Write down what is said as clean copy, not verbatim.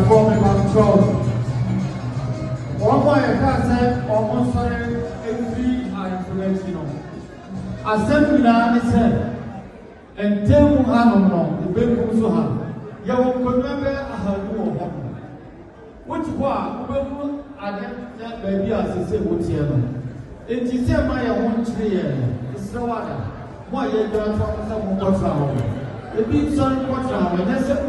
for me control. One more person, almost every information. Assembly na said, and Temu Hanomno, the Bible Suhan. You will remember a Hanu of which one I get baby as I say, what's here. It is my own tree, it's no other. Why you don't talk to someone what's wrong? The big son, what's wrong?